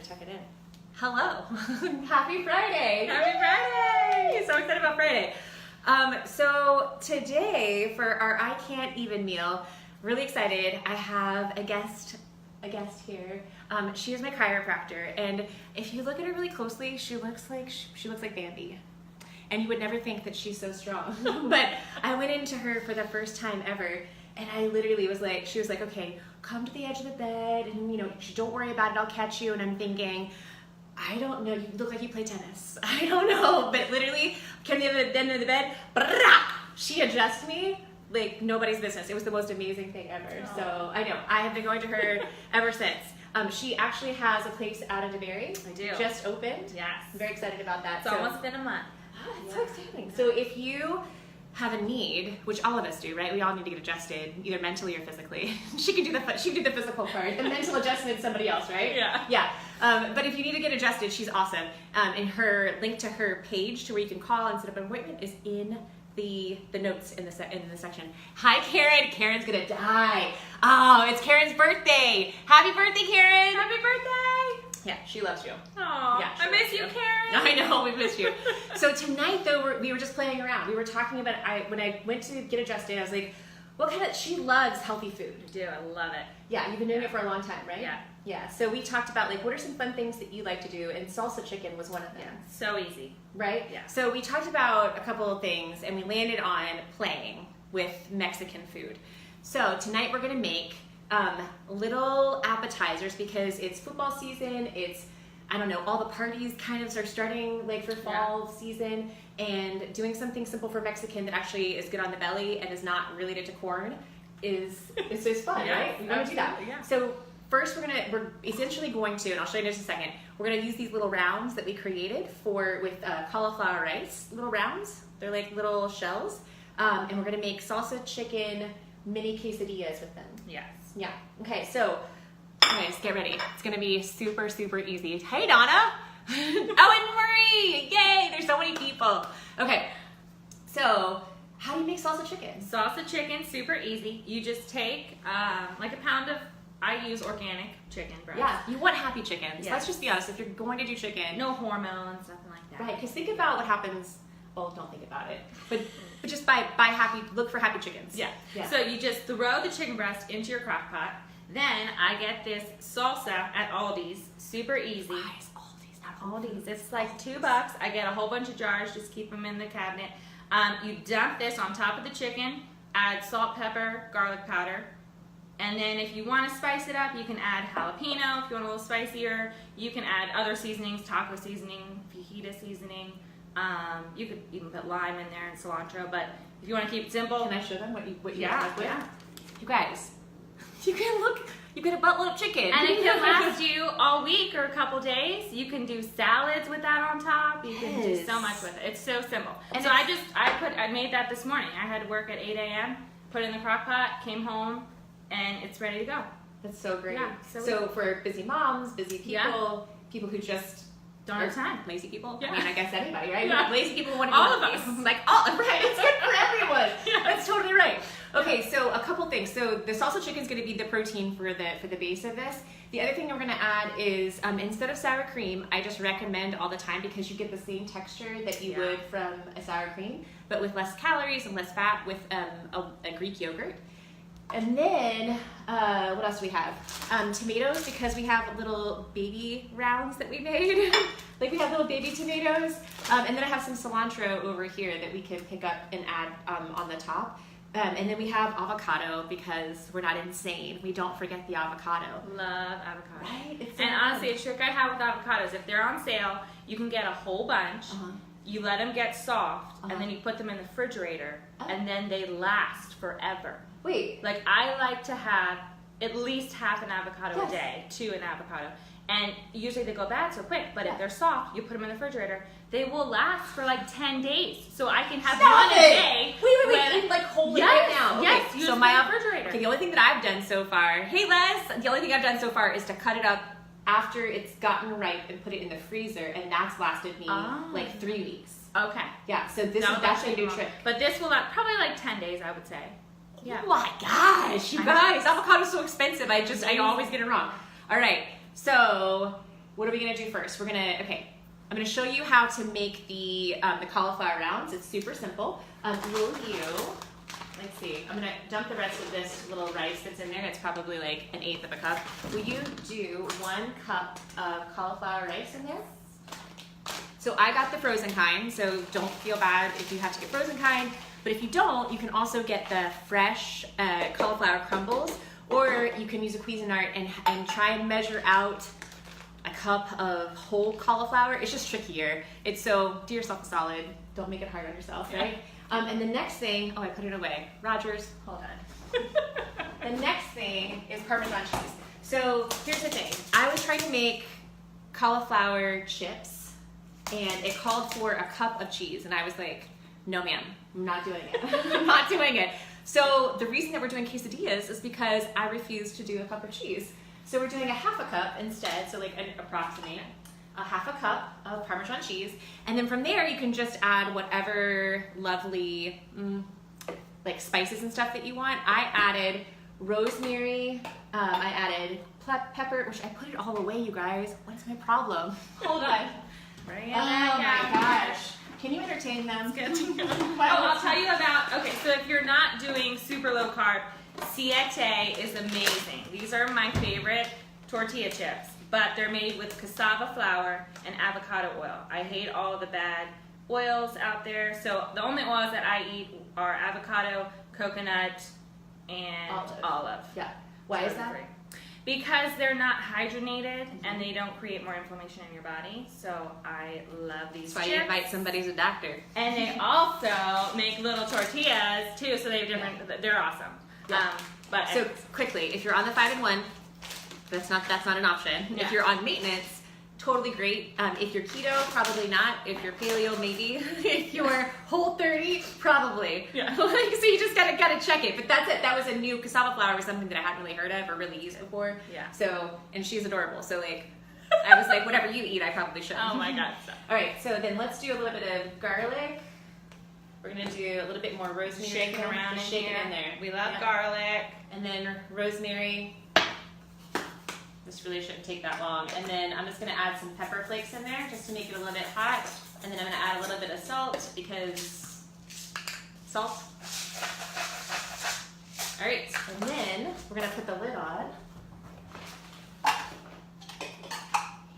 to tuck it in. Hello. Happy Friday! Happy Friday! So excited about Friday. So today for our I Can't Even meal, really excited. I have a guest here. She is my chiropractor, and if you look at her really closely, she looks like Bambi. And you would never think that she's so strong. But I went into her for the first time ever, and I literally was like, she was like, okay, come to the edge of the bed, and don't worry about it, I'll catch you. And I'm thinking, I don't know, you look like you play tennis. I don't know, but literally, came to the end of the bed, she adjusted me like nobody's business. It was the most amazing thing ever. Aww. So I know, I have been going to her ever since. She actually has a place out of DeBerry. I do. Just opened. Yes. I'm very excited about that. It's almost been a month. It's so exciting. So if you have a need, which all of us do, right? We all need to get adjusted, either mentally or physically. She can do the physical part. The mental adjustment is somebody else, right? Yeah. Yeah. But if you need to get adjusted, she's awesome. And her link to her page to where you can call and set up an appointment is in the notes in the section. Hi, Karen. Karen's gonna die. Oh, it's Karen's birthday. Happy birthday, Karen. Happy birthday. Yeah, she loves you. Aw, Yeah, I miss you, Karen. I know, we missed you. So tonight, though, we were just playing around. We were talking about, when I went to get adjusted, I was like, she loves healthy food. I do, I love it. Yeah, you've been doing it for a long time, right? Yeah. Yeah, so we talked about, what are some fun things that you like to do, and salsa chicken was one of them. Yeah, so easy. Right? Yeah. So we talked about a couple of things, and we landed on playing with Mexican food. So tonight we're gonna make little appetizers because it's football season, all the parties kind of are starting for fall season, and doing something simple for Mexican that actually is good on the belly and is not related to corn is fun, Yeah, right? We want to do that. yeah. So first we're essentially going to, and I'll show you in just a second, we're going to use these little rounds that we created with cauliflower rice, little rounds. They're like little shells. And we're going to make salsa chicken mini quesadillas with them. Yes. Yeah. Okay, so guys, get ready. It's going to be super, super easy. Hey, Donna. Oh, and Marie. Yay, there's so many people. Okay, so how do you make salsa chicken? Salsa chicken, super easy. You just take a pound of, I use organic chicken breast. Yeah, you want happy chicken. So Yes. let's just be honest. If you're going to do chicken, No hormones, nothing like that. right? Because think about what happens. Well, don't think about it, but just look for happy chickens. Yeah. Yeah. So you just throw the chicken breast into your crock pot. Then I get this salsa at Aldi's, super easy. Why is Aldi's not Aldi's, it's like $2. I get a whole bunch of jars, just keep them in the cabinet. You dump this on top of the chicken, add salt, pepper, garlic powder. And then if you want to spice it up, you can add jalapeno. If you want a little spicier, you can add other seasonings, taco seasoning, fajita seasoning. You could even put lime in there and cilantro, but if you want to keep it simple. Can I show them what you Yeah, look like? yeah. You guys, you get a buttload of chicken. And it can last you all week or a couple days. You can do salads with that on top. You can do so much with it. It's so simple. And so I made that this morning. I had to work at 8 a.m., put it in the crock pot, came home, and it's ready to go. That's so great. Yeah, so for busy moms, busy people, people who just Don't have time. lazy people. Yeah. I mean, I guess anybody, right? Yeah. Lazy people want to All of us. Right, it's good for everyone. Yeah. That's totally right. Okay, so a couple things. So the salsa chicken is going to be the protein for the base of this. The other thing we're going to add is instead of sour cream, I just recommend all the time because you get the same texture that you would from a sour cream, but with less calories and less fat with a Greek yogurt. And then, what else do we have? Tomatoes, because we have little baby rounds that we made. We have little baby tomatoes. And then I have some cilantro over here that we can pick up and add on the top. And then we have avocado because we're not insane. We don't forget the avocado. Love avocado. Right? It's so And honestly, a trick I have with avocados, if they're on sale, you can get a whole bunch. You let them get soft, and then you put them in the refrigerator, and then they last forever. Wait. I like to have at least half an avocado a day to an avocado. And usually they go bad so quick, but if they're soft, you put them in the refrigerator, they will last for 10 days. So I can have one a day. Wait, hold it right now. Yes, Okay, use so the my refrigerator. Okay, the only thing that I've done so far, hey Les, the only thing I've done so far is to cut it up after it's gotten ripe and put it in the freezer, and that's lasted me 3 weeks. Okay. Yeah, so that's a new trick. But this will last probably 10 days, I would say. Yeah. Oh my gosh, you guys, avocado's so expensive. I always get it wrong. All right, so what are we gonna do first? I'm gonna show you how to make the cauliflower rounds. It's super simple. Will you, let's see, I'm gonna dump the rest of this little rice that's in there. It's probably like 1/8 of a cup. Will you do 1 cup of cauliflower rice in there? So I got the frozen kind, so don't feel bad if you have to get frozen kind. But if you don't, you can also get the fresh cauliflower crumbles, or you can use a Cuisinart and try and measure out a cup of whole cauliflower. It's just trickier. It's so, do yourself a solid. Don't make it hard on yourself, right? And the next thing, I put it away. Rodgers, hold on. The next thing is Parmesan cheese. So here's the thing. I was trying to make cauliflower chips, and it called for a cup of cheese, and I was like, no ma'am, I'm not doing it. I'm not doing it. So the reason that we're doing quesadillas is because I refuse to do a cup of cheese. So we're doing a 1/2 cup instead, so like approximate a 1/2 cup of Parmesan cheese. And then from there you can just add whatever lovely like spices and stuff that you want. I added rosemary, I added pepper, which I put it all away, you guys. What is my problem? Hold on. Bring it Oh back my out. gosh. Can you entertain them? I'll tell you about, okay, so if you're not doing super low carb, Siete is amazing. These are my favorite tortilla chips, but they're made with cassava flour and avocado oil. I hate all the bad oils out there, so the only oils that I eat are avocado, coconut, and olive. Yeah. Why is that? Because they're not hydrogenated and they don't create more inflammation in your body. So I love these That's chips. why you invite somebody who's a doctor. And they also make little tortillas too, so they have different, they're awesome. Yeah. But So quickly, if you're on the 5 and 1, that's not an option. Yeah. If you're on maintenance, totally great. If you're keto, probably not. If you're paleo, maybe. If you're whole 30, probably. Yeah. So you just gotta check it. But that's it. That was a new cassava flour, was something that I hadn't really heard of or really used before. Yeah. So, and she's adorable. So like, I was like, whatever you eat, I probably should. oh my god. All right. So then let's do a little bit of garlic. We're gonna do a little bit more rosemary. Shake it around Just in shake here. it in there. We love Yeah. garlic. And then rosemary. This really shouldn't take that long. And then I'm just gonna add some pepper flakes in there just to make it a little bit hot. And then I'm gonna add a little bit of salt because salt. All right, and then we're gonna put the lid on.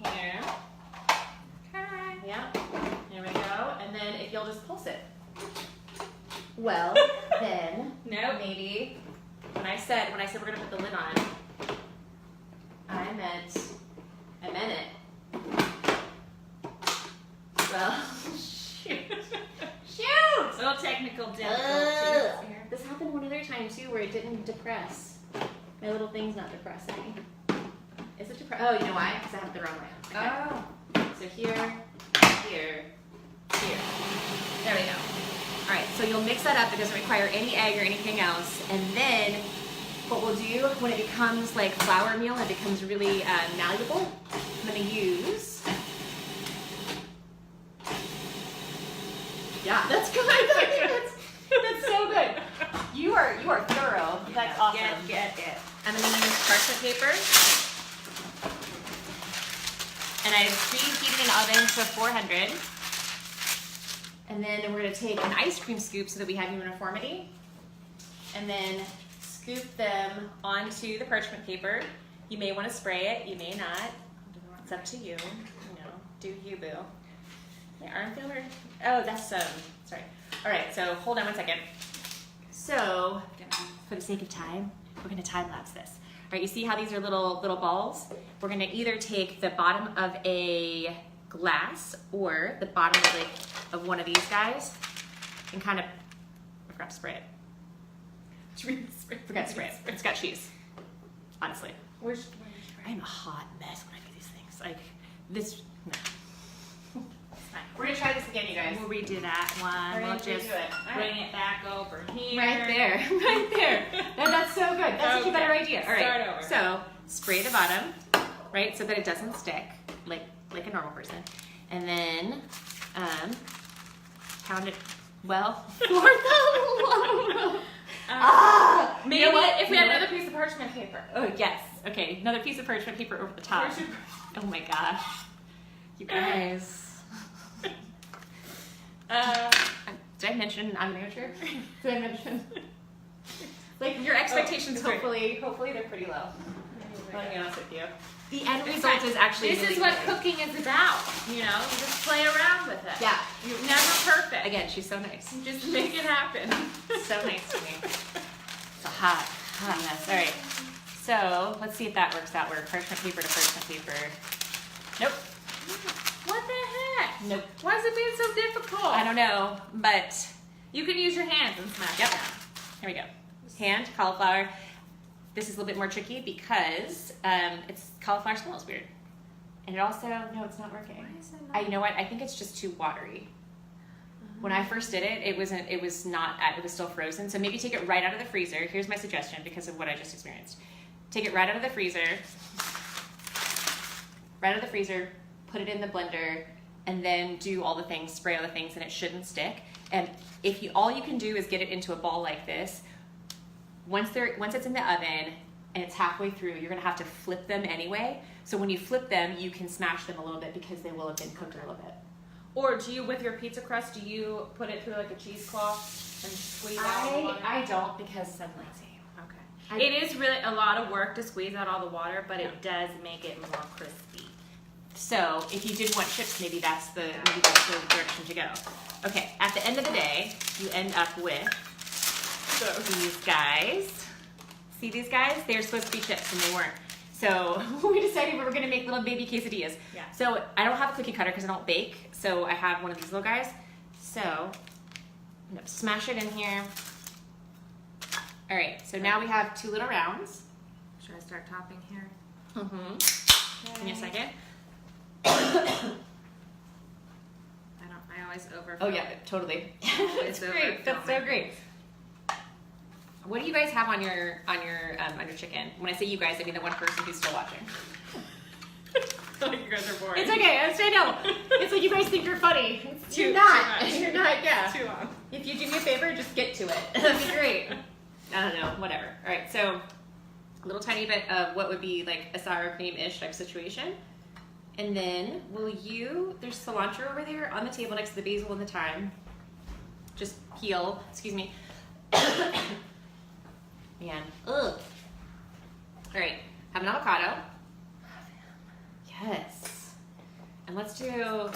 Here. Okay. Yeah, there we go. And then if you'll just pulse it. Well, then Nope. maybe when I said we're gonna put the lid on, I meant it. Well, shoot. Little technical difficulties here. This happened one other time too, where it didn't depress. My little thing's not depressing. Is it depressed? Oh, you know why? Because I have it the wrong way. Okay. Oh. So here. There we go. All right, so you'll mix that up. It doesn't require any egg or anything else. And then what we'll do when it becomes like flour meal and it becomes really malleable, I'm gonna use. Yeah, that's good. That's so good. You are thorough. That's awesome. Get it. I'm gonna use parchment paper. And I preheated an oven to 400. And then we're gonna take an ice cream scoop so that we have uniformity. And then scoop them onto the parchment paper. You may wanna spray it, you may not. It's up to you. You know, do you, boo. My arm feel hurt? Oh, that's sorry. All right, so hold on one second. So, for the sake of time, we're gonna time lapse this. All right, you see how these are little balls? We're gonna either take the bottom of a glass or the bottom of one of these guys and kind of, I forgot to spray it. Forgot to spray it. It's got cheese, honestly. Where's I'm a hot mess when I do these things. Like this, no. We're gonna try this again, you guys. We'll redo that one. We're We'll gonna just redo it. All bring it back over here. Right there. That's so good. That's such a better idea. All right. Start over. So spray the bottom, right, so that it doesn't stick like a normal person, and then pound it well for the Maybe you know what? if we had another piece of parchment paper. Oh yes. Okay, another piece of parchment paper over the top. Oh my gosh. You guys. Did I mention I'm an amateur? Did I mention? Like your expectations, hopefully they're pretty low. I'll be honest with you. The end result is actually This really is what good. cooking is about, you know? You just play around with it. Yeah. You're never perfect. Again, she's so nice. Just make it happen. So nice to me. It's a hot mess. All right. So let's see if that works out. We're parchment paper to parchment paper. Nope. What the heck? Nope. Why is it being so difficult? I don't know, but You can use your hands and smash yep. it down. Here we go. Hand, cauliflower. This is a little bit more tricky because it's cauliflower smells weird. And it also, no, it's not working. Why is it not? You know what? I think it's just too watery. When I first did it, it was still frozen. So maybe take it right out of the freezer. Here's my suggestion because of what I just experienced. Take it right out of the freezer. Right out of the freezer, put it in the blender, and then do all the things, spray all the things, and it shouldn't stick. And if all you can do is get it into a ball like this, once it's in the oven and it's halfway through, you're gonna have to flip them anyway. So when you flip them, you can smash them a little bit because they will have been cooked a little bit. Or do you, with your pizza crust, do you put it through like a cheesecloth and squeeze out all the water? I don't because I'm lazy. Okay. It is really a lot of work to squeeze out all the water, but it does make it more crispy. So if you did want chips, maybe that's the direction to go. Okay, at the end of the day, you end up with these guys. See these guys? They're supposed to be chips and they weren't. So we decided we were gonna make little baby quesadillas. Yeah. So I don't have a cookie cutter because I don't bake. So I have one of these little guys. So I'm gonna smash it in here. All right, so now we have 2 little rounds. Should I start topping here? Mm-hmm. Give me a second. I always overfill. Oh yeah, totally. It's That's great. That's so great. What do you guys have on your chicken? When I say you guys, I mean the one person who's still watching. Like you guys are boring. It's okay. I know. It's like you guys think you're funny. You're Too not. much. You're not. Yeah. Too long. If you do me a favor, just get to it. That'd be great. I don't know. Whatever. All right. So a little tiny bit of what would be like a sour cream-ish type situation. And then there's cilantro over there on the table next to the basil and the thyme. Just peel, excuse me. Man, ugh. All right, have an avocado. Yes. And let's do, all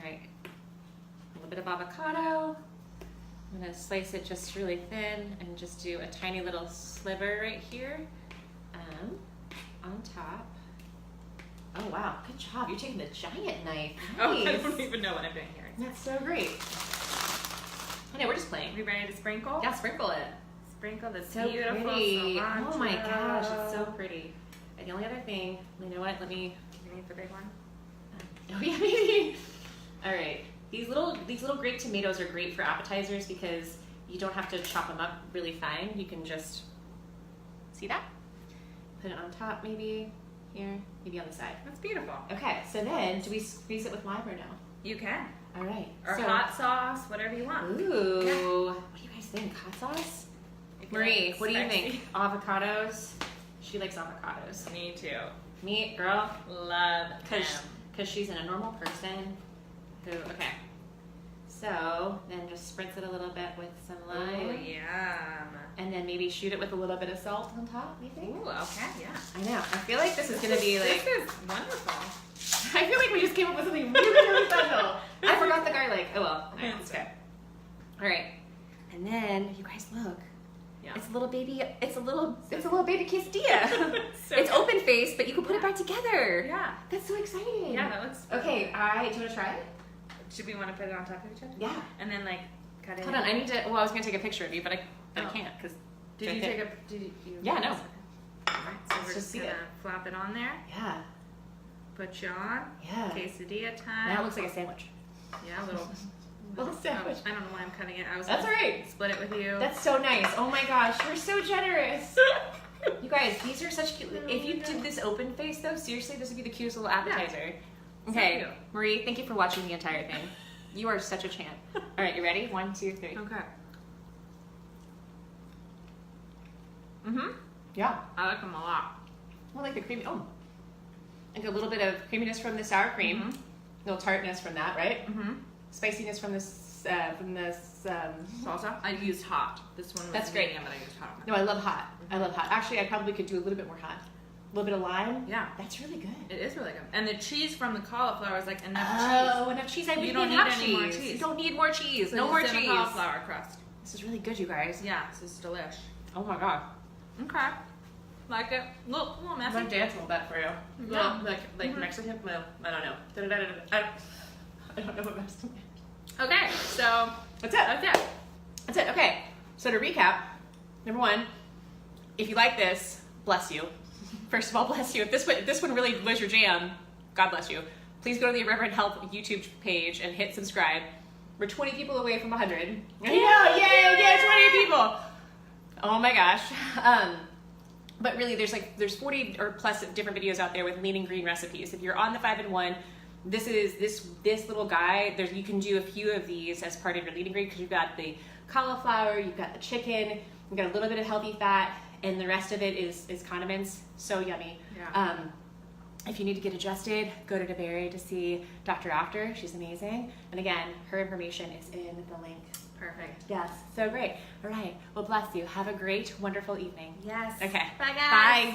right, a little bit of avocado. I'm gonna slice it just really thin and just do a tiny little sliver right here on top. Oh wow, good job. You're taking the giant knife. Oh, I Nice. don't even know what I'm doing here. That's so great. I know, we're just playing. Are we ready to sprinkle? Yeah, sprinkle it. Sprinkle this So beautiful pretty. cilantro. Oh my gosh, it's so pretty. And the only other thing, you know what? Let me. You need the big one? Oh yeah, maybe. All right. These little grape tomatoes are great for appetizers because you don't have to chop them up really fine. You can just see that. Put it on top, maybe here, maybe on the side. That's beautiful. Okay. So then, do we squeeze it with lime or no? You can. All right. Or so, hot sauce, whatever you want. Ooh. Yeah. What do you guys think? Hot sauce? If Marie, like what do you spicy. think? Avocados? She likes avocados. Me too. Me, girl, Love them. because she's a normal person who, okay. So then just spritz it a little bit with some Oh, lime. yum. And then maybe shoot it with a little bit of salt on top, you think? Ooh, okay, yeah. I know. I feel like this is going to be like, This is wonderful. I feel like we just came up with something really, really special. I forgot the garlic. Oh well. All right, It's okay. All right. And then, you guys look. Yeah. It's a little baby baby quesadilla. So It's good. open faced, but you can put it back together. Yeah. That's so exciting. Yeah, that looks Okay, do you want to try it? Should we want to put it on top of each other? Yeah. And then like cut it Hold in? on, I need to, well, I was going to take a picture of you, but I Oh. can't because Did you take a, did you? Yeah, no. Alright, so Let's we're just just see gonna it. flop it on there. Yeah, Put you on. yeah. Quesadilla time. Now it looks like a sandwich. Yeah, a little. Little sandwich. I don't know why I'm cutting it. I was That's gonna all right. split it with you. That's so nice. Oh my gosh, you're so generous. You guys, these are such cute. If you did this open face though, seriously, this would be the cutest little appetizer. So Okay, cute. Marie, thank you for watching the entire thing. You are such a champ. All right, you ready? 1, 2, 3. Okay. Mm-hmm. Yeah. I like them a lot. Well, like the creamy. Oh, Like a little bit of creaminess from the sour cream, a little tartness from that, right? Spiciness from this salsa. I used hot. This one was That's great. medium, but I used hot. No, I love hot. I love hot. Actually, I probably could do a little bit more hot. A little bit of lime. Yeah. That's really good. It is really good. And the cheese from the cauliflower is like enough Oh, enough cheese. You don't need any more cheese. You don't need more cheese. cheese. No more Just in a cheese. cauliflower crust. This is really good, you guys. Yeah, this is delish. Oh my god. Okay. Like it. Look, a little messy. I'm gonna dance a little bit for you. Yeah. Like Mexican? Well, I don't know. I don't know what Mexican is. Okay, so That's it. that's it. That's it. Okay. So to recap, number one, if you like this, bless you. First of all, bless you. If this one really was your jam, God bless you. Please go to the Irreverent Health YouTube page and hit subscribe. We're 20 people away from 100. Yay, 20 people. Oh my gosh. But really, there's 40 or plus different videos out there with lean and green recipes. If you're on the 5-in-1, this little guy. You can do a few of these as part of your lean and green because you've got the cauliflower, you've got the chicken, you've got a little bit of healthy fat, and the rest of it is condiments. So yummy. Yeah. If you need to get adjusted, go to DeBerry to see Dr. Doctor. She's amazing. And again, her information is in the link. Perfect. Yes, so great. All right. Well, bless you. Have a great, wonderful evening. Yes. Okay. Bye, guys. Bye.